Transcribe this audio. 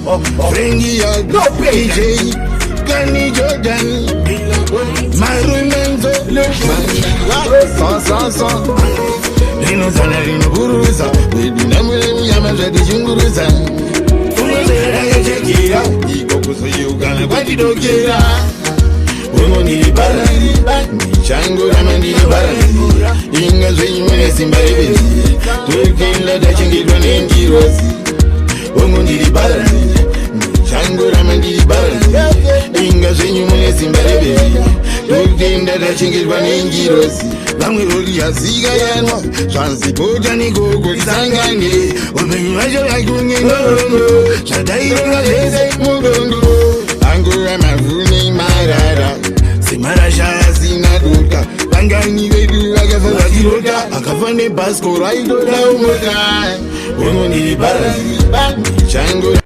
Frengi ya DJ Gani Jordan Marumenzo Son Lino sana lino buruza Wedi na mwemu ya mazadi chunguruza Umezera ya chekira Iko kusuyukana kwa jidokira Umo nilibara Nichango rama nilibara Inga zwenyi mwene simbarebe Tuekila da chingilwa nengirosi Umo nilibara Nichango rama nilibara Inga zwenyi mwene simbarebe Tuekila da chingilwa nengirosi Bamwe roli ya ziga yanwa Swansi boja ni gogo isangane Obenyi majo ya kunye ngorongo Shadairo na leze mugongo Angura mavune marara Simara shaya sina duka Bangani vedu agafa wakiroka Akafane basko raido la umoka Umo nilibara Chango